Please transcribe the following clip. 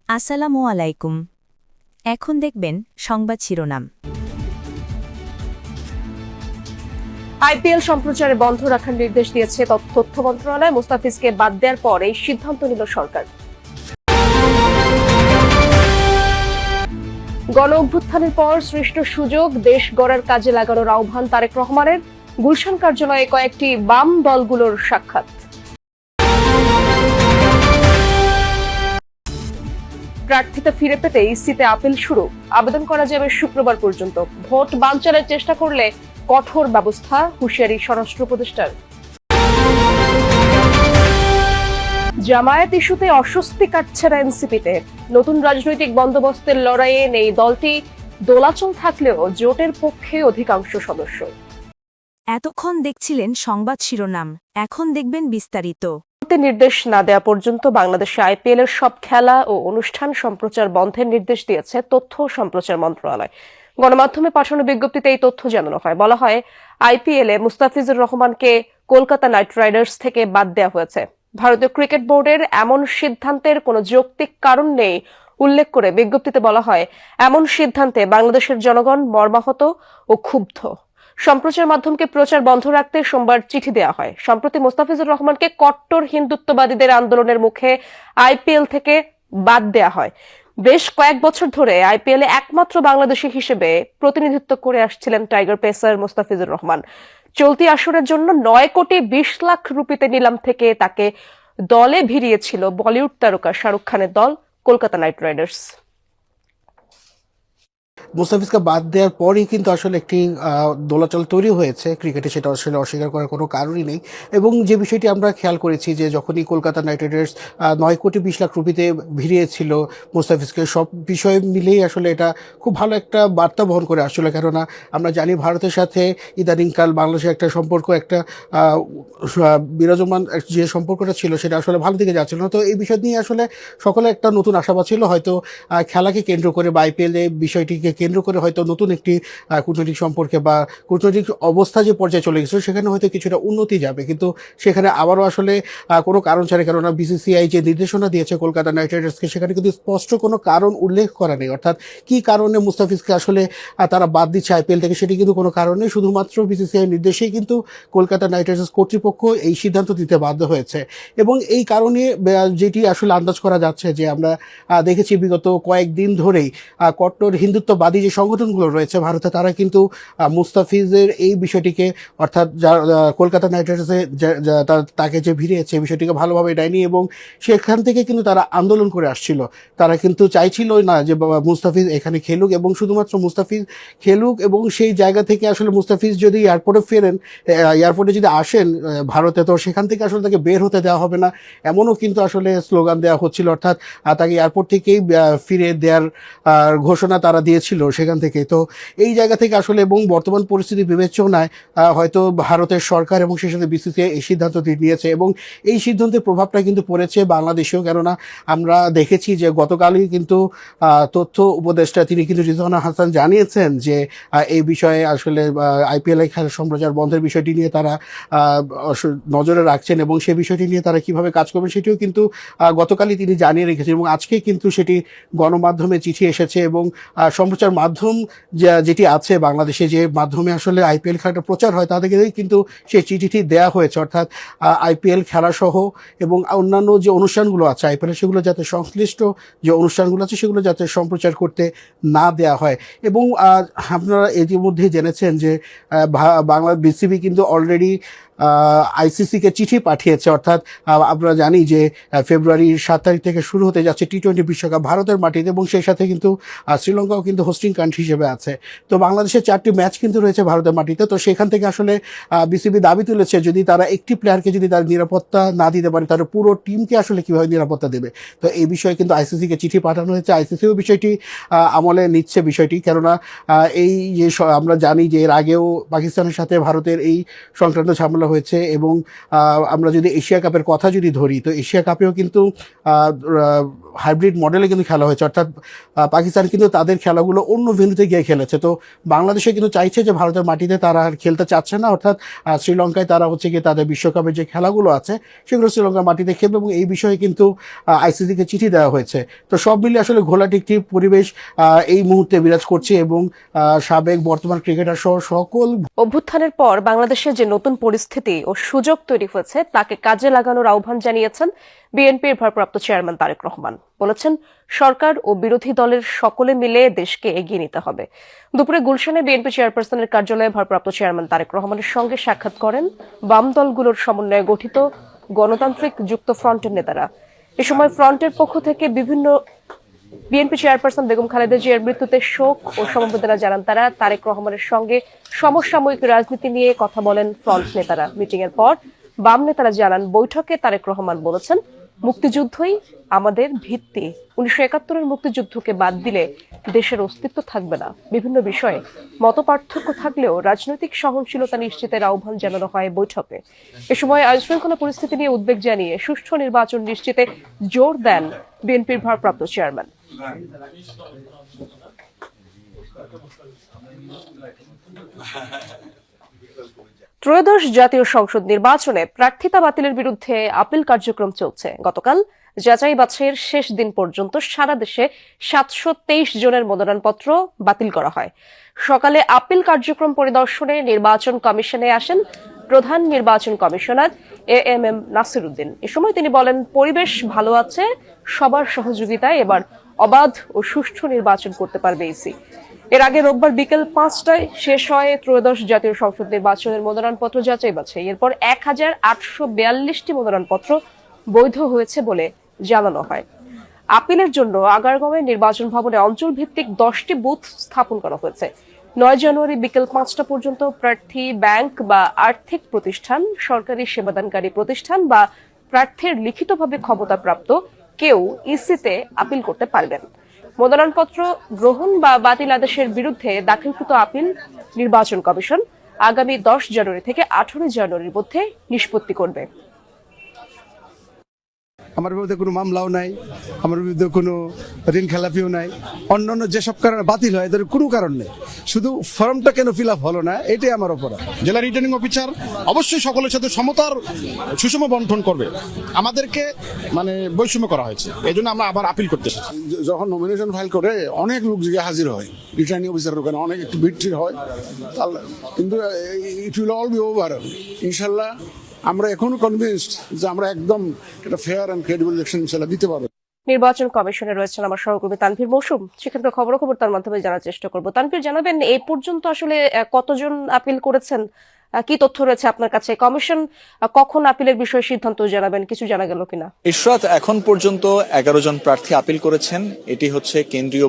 আসসালামু আলাইকুম। এখন দেখবেন সংবাদ শিরোনাম। আইপিএল সম্প্রচারে বন্ধ রাখার নির্দেশ দিয়েছে তথ্য মন্ত্রণালয়। মুস্তাফিজকে বাদ দেওয়ার পর এই সিদ্ধান্ত নিল সরকার। গণ অভ্যুত্থানের পর সৃষ্ট সুযোগ দেশ গড়ার কাজে লাগানোর আহ্বান তারেক রহমানের। গুলশান কার্যালয়ে কয়েকটি বাম দলগুলোর সাক্ষাৎ। প্রার্থিতা ফিরে পেতে ইসিতে আপিল শুরু। আবেদন করা যাবে শুক্রবার পর্যন্ত। ভোট বানচালের চেষ্টা করলে কঠোর ব্যবস্থা, হুঁশিয়ারি স্বরাষ্ট্র উপদেষ্টার। জামায়াত ইস্যুতে অস্বস্তি কাটছে না এনসিপিতে। নতুন রাজনৈতিক বন্দোবস্তের লড়াইয়ে নেই দলটি। দোলাচল থাকলেও জোটের পক্ষে অধিকাংশ সদস্য। এতক্ষণ দেখছিলেন সংবাদ শিরোনাম, এখন দেখবেন বিস্তারিত। নির্দেশ না দেওয়া পর্যন্ত বাংলাদেশে আইপিএল এর সব খেলা ও অনুষ্ঠান সম্প্রচার বন্ধের নির্দেশ দিয়েছে তথ্য ও সম্প্রচার মন্ত্রণালয়। গণমাধ্যমে পাঠানো বিজ্ঞপ্তিতে এই তথ্য জানানো হয়। বলা হয়, আইপিএল এ মুস্তাফিজুর রহমানকে কলকাতা নাইট রাইডার্স থেকে বাদ দেওয়া হয়েছে। ভারতীয় ক্রিকেট বোর্ডের এমন সিদ্ধান্তের কোনো যৌক্তিক কারণ নেই উল্লেখ করে বিজ্ঞপ্তিতে বলা হয়, এমন সিদ্ধান্তে বাংলাদেশের জনগণ মর্মাহত ও ক্ষুব্ধ। সম্প্রচার মাধ্যমকে প্রচার বন্ধ রাখতে সোমবার চিঠি দেওয়া হয়। সম্প্রতি মুস্তাফিজুর রহমানকে কট্টর হিন্দুত্ববাদীদের আন্দোলনের মুখে আইপিএল থেকে বাদ দেওয়া হয়। বেশ কয়েক বছর ধরে আইপিএলে একমাত্র বাংলাদেশী হিসেবে প্রতিনিধিত্ব করে আসছিলেন টাইগার পেসার মুস্তাফিজুর রহমান। চলতি আসরের জন্য 9,20,00,000 রুপিতে নিলাম থেকে তাকে দলে ভিড়িয়েছিল বলিউড তারকা শাহরুখ খানের দল কলকাতা নাইট রাইডার্স। মুস্তাফিজকে বাদ দেওয়ার পরই কিন্তু আসলে একটি দোলাচল তৈরি হয়েছে ক্রিকেটে, সেটা আসলে অস্বীকার করার কোনো কারণই নেই। এবং যে বিষয়টি আমরা খেয়াল করেছি যে যখনই কলকাতা নাইট রাইডার্স 9,20,00,000 রুপিতে ভিড়িয়েছিল মুস্তাফিজকে, সব বিষয় মিলেই আসলে এটা খুব ভালো একটা বার্তা বহন করে আসছিল। কেননা আমরা জানি ভারতের সাথে ইদানিংকাল বাংলাদেশের একটা সম্পর্ক, একটা বিরাজমান যে সম্পর্কটা ছিল সেটা আসলে ভালো দিকে যাচ্ছিল না। তো এই বিষয় নিয়ে আসলে সকলে একটা নতুন আশাবাদ ছিল, হয়তো খেলাকে কেন্দ্র করে বা আইপিএল এই বিষয়টিকে কেন্দ্র করে হয়তো নতুন একটি কূটনৈতিক সম্পর্কে বা কূটনৈতিক অবস্থা যে পর্যায়ে চলে গেছে সেখানে হয়তো কিছুটা উন্নতি যাবে। কিন্তু সেখানে আবারও আসলে কোনো কারণ ছাড়া, কেননা বিসিসিআই যে নির্দেশনা দিয়েছে কলকাতা নাইট রাইডার্সকে, সেখানে কিন্তু স্পষ্ট কোনো কারণ উল্লেখ করা নেই। অর্থাৎ কি কারণে মুস্তাফিজকে আসলে তারা বাদ দিচ্ছে আইপিএল থেকে, সেটি কিন্তু কোনো কারণ নেই। শুধুমাত্র বিসিসিআই নির্দেশেই কিন্তু কলকাতা নাইট রাইডার্স কর্তৃপক্ষ এই সিদ্ধান্ত দিতে বাধ্য হয়েছে। এবং এই কারণে যেটি আসলে আন্দাজ করা যাচ্ছে যে আমরা দেখেছি বিগত কয়েকদিন ধরেই কট্টর হিন্দুত্ববাদী যে সংগঠনগুলো রয়েছে ভারতে, তারা কিন্তু মুস্তাফিজের এই বিষয়টিকে, অর্থাৎ কলকাতা নাইট রাইডার্সে তাকে যে ভিড়িয়েছে এই বিষয়টিকে ভালোভাবে নেয়নি এবং সেখান থেকে কিন্তু তারা আন্দোলন করে আসছিল। তারা কিন্তু চাইছিল না যে মুস্তাফিজ এখানে খেলুক এবং শুধুমাত্র মুস্তাফিজ খেলুক, এবং সেই জায়গা থেকে আসলে মুস্তাফিজ যদি এয়ারপোর্টে ফেরেন, এয়ারপোর্টে যদি আসেন ভারতে, তো সেখান থেকে আসলে তাকে বের হতে দেওয়া হবে না, এমনও কিন্তু আসলে স্লোগান দেওয়া হচ্ছিল। অর্থাৎ তাকে এয়ারপোর্ট থেকেই ফিরে দেওয়ার ঘোষণা তারা দিয়েছিল সেখান থেকে। তো এই জায়গা থেকে আসলে, এবং বর্তমান পরিস্থিতি বিবেচনায় হয়তো ভারতের সরকার এবং সেই সাথে বিসিসিআই এই সিদ্ধান্ত নিয়েছে এবং এই সিদ্ধান্তের প্রভাবটা কিন্তু পড়েছে বাংলাদেশেও। কেননা আমরা দেখেছি যে গতকালই কিন্তু তথ্য উপদেষ্টা তিনি কিন্তু রিজওয়ানা হাসান জানিয়েছেন যে এই বিষয়ে আসলে আইপিএল খেলা সম্প্রচার বন্ধের বিষয়টি নিয়ে তারা নজরে রাখছেন এবং সেই বিষয়টি নিয়ে তারা কিভাবে কাজ করবেন সেটিও কিন্তু গতকালই তিনি জানিয়ে রেখেছেন। এবং আজকে কিন্তু সেটি গণমাধ্যমে চিঠি এসেছে এবং সম্প্রচার মাধ্যম যেটি আছে বাংলাদেশে, যে মাধ্যমে আসলে আইপিএল খেলাটা প্রচার হয়, তাদেরকেই কিন্তু সেই চিঠিটি দেওয়া হয়েছে। অর্থাৎ আইপিএল খেলাসহ এবং অন্যান্য যে অনুষ্ঠানগুলো আছে আইপিএল, সেগুলো যাতে সংশ্লিষ্ট যে অনুষ্ঠানগুলো আছে সেগুলো যাতে সম্প্রচার করতে না দেওয়া হয়। এবং আপনারা ইতিমধ্যেই জেনেছেন যে বাংলা বিসিবি কিন্তু অলরেডি আইসিসিকে চিঠি পাঠিয়েছে। অর্থাৎ আমরা জানি যে ফেব্রুয়ারির 7 তারিখ থেকে শুরু হতে যাচ্ছে টি-20 বিশ্বকাপ ভারতের মাটিতে, এবং সেই সাথে কিন্তু শ্রীলঙ্কাও কিন্তু হোস্টিং কান্ট্রি হিসেবে আছে। তো বাংলাদেশের 4টি ম্যাচ কিন্তু রয়েছে ভারতের মাটিতে। তো সেখান থেকে আসলে বিসিবি দাবি তুলেছে, যদি তারা একটি প্লেয়ারকে যদি তার নিরাপত্তা না দিতে পারে, তাহলে পুরো টিমকে আসলে কীভাবে নিরাপত্তা দেবে। তো এই বিষয়ে কিন্তু আইসিসিকে চিঠি পাঠানো হয়েছে। আইসিসিও বিষয়টি আমলে নিচ্ছে বিষয়টি, কেননা এই যে আমরা জানি যে এর আগেও পাকিস্তানের সাথে ভারতের এই সংক্রান্ত ঝামেলা হয়েছে। এবং আমরা যদি এশিয়া কাপের কথা যদি ধরি, তো এশিয়া কাপেও কিন্তু হাইব্রিড মডেলে কিন্তু খেলা হয়েছে, অর্থাৎ পাকিস্তান কিন্তু তাদের খেলাগুলো অন্য ভেন্যুতে গিয়ে খেলেছে। তো বাংলাদেশে কিন্তু চাইছে যে ভারতের মাটিতে তারা আর খেলতে চাচ্ছে না, অর্থাৎ শ্রীলঙ্কায় তারা হচ্ছে গিয়ে তাদের বিশ্বকাপের যে খেলাগুলো আছে সেগুলো শ্রীলঙ্কার মাটিতে খেলবে, এবং এই বিষয়ে কিন্তু আইসিসিকে চিঠি দেওয়া হয়েছে। তো সব মিলিয়ে আসলে ঘোলাটে একটি পরিবেশ এই মুহূর্তে বিরাজ করছে, এবং সাবেক বর্তমান ক্রিকেটার সহ সকল অভ্যুত্থানের পর বাংলাদেশে যে নতুন পরিস্থিতি ও সুযোগ তৈরি হয়েছে তাকে কাজে লাগানোর আহ্বান জানিয়েছেন বিএনপির ভারপ্রাপ্ত চেয়ারম্যান তারেক রহমান। বলেছেন, সরকার ও বিরোধী দলের সকলে মিলে দেশকে এগিয়ে নিতে হবে। দুপুরে গুলশানে বিএনপি চেয়ারপারসনের কার্যালয়ে ভারপ্রাপ্ত চেয়ারম্যান তারেক রহমানের সঙ্গে সাক্ষাৎ করেন বাম দলগুলোর সমন্বয়ে গঠিত গণতান্ত্রিক যুক্ত ফ্রন্টের নেতারা। এ সময় ফ্রন্টের পক্ষ থেকে বিভিন্ন বিএনপি চেয়ারপারসন বেগম খালেদা জিয়ার মৃত্যুতে শোক ও সমবেদনা জানান তারা। তারেক রহমানের সঙ্গে সমসাময়িক রাজনীতি নিয়ে কথা বলেন ফ্রন্ট নেতারা। মিটিং এর পর বাম নেতারা জানান, বৈঠকে তারেক রহমান বলেছেন, মুক্তিযুদ্ধই আমাদের ভিত্তি। 1971-এর মুক্তিযুদ্ধকে বাদ দিলে দেশের অস্তিত্ব থাকবে না। বিভিন্ন বিষয়ে মতপার্থক্য থাকলেও রাজনৈতিক সহনশীলতা নিশ্চিতের আহ্বান জানানো হয় বৈঠকে। এ সময় আইনশৃঙ্খলা পরিস্থিতি নিয়ে উদ্বেগ জানিয়ে সুষ্ঠু নির্বাচন নিশ্চিতে জোর দেন বিএনপির ভারপ্রাপ্ত চেয়ারম্যান। ত্রয়োদশ জাতীয় সংসদ নির্বাচনে প্রার্থিতা বাতিলের বিরুদ্ধে আপিল কার্যক্রম চলছে। গতকাল যাচাই বাছাইয়ের শেষ দিন পর্যন্ত সারা দেশে 723 জনের মনোনয়নপত্র বাতিল করা হয়। সকালে আপিল কার্যক্রম পরিদর্শনে নির্বাচন কমিশনে আসেন প্রধান নির্বাচন কমিশনার AMM নাসির উদ্দিন। এ সময় তিনি বলেন, পরিবেশ ভালো আছে, সবার সহযোগিতায় এবার অবাধ ও সুষ্ঠু নির্বাচন করতে পারবে ইসি। এর আগে রোববার বিকেল 5টায় শেষ হয় ত্রয়োদশ জাতীয় সংসদ নির্বাচনের মনোনয়নপত্র যাচাই বাছাই। এরপর 1842টি মনোনয়নপত্র বৈধ হয়েছে বলে জানানো হয়। আপিলের জন্য আগারগাঁওয়ের নির্বাচন ভবনে অঞ্চল ভিত্তিক 10টি বুথ স্থাপন করা হয়েছে। 9 জানুয়ারি বিকেল 5টা পর্যন্ত প্রার্থী, ব্যাংক বা আর্থিক প্রতিষ্ঠান, সরকারি সেবাদানকারী প্রতিষ্ঠান বা প্রার্থীর লিখিতভাবে ক্ষমতাপ্রাপ্ত কেউ ইসিতে আপিল করতে পারবেন। মনোনয়নপত্র গ্রহণ বা বাতিল আদেশের বিরুদ্ধে দাখিলকৃত আপিল নির্বাচন কমিশন আগামী 10 জানুয়ারি থেকে 18 জানুয়ারির মধ্যে নিষ্পত্তি করবে। আমার বিরুদ্ধে কোনো মামলাও নাই, আমার বিরুদ্ধে কোনো ঋণ খেলাপিও নাই। অন্যান্য যেসব কারণে বাতিল হয় এদের কোনো কারণ নেই, শুধু ফর্মটা কেন ফিল আপ হলো না এটাই আমার অপরাধ। জেলা রিটার্নিং অফিসার অবশ্যই সকলের সাথে সমতার সুষম বন্টন করবে। আমাদেরকে বৈষম্য করা হয়েছে, এই জন্য আমরা আবার আপিল করতে এসেছি। যখন নমিনেশন ফাইল করে অনেক লোক গিয়ে হাজির হয়, রিটার্নিং অফিসারের ওখানে অনেক একটু ভিড় হয়, কিন্তু it will all be over ইনশাল্লাহ। আমরা এখনো কনভিন্সড যে আমরা একদম একটা ফেয়ার এন্ড ক্রেডিবল ইলেকশন ইনশাল্লাহ দিতে পারবো। নির্বাচন কমিশনে রয়েছেন আমার সহকর্মী তানভীর মৌসুম। সেখানকার খবর তার মাধ্যমে জানার চেষ্টা করব। তানভীর, জানাবেন এই পর্যন্ত আসলে কতজন আপিল করেছেন, কি তথ্য রয়েছে আপনার কাছে? কমিশন কখন আপিলের বিষয়ে সিদ্ধান্ত জানাবেন, কিছু জানা গেল কিনা? ইশরাত, এখন পর্যন্ত 11 জন প্রার্থী আপিল করেছেন। এটি হচ্ছে কেন্দ্রীয়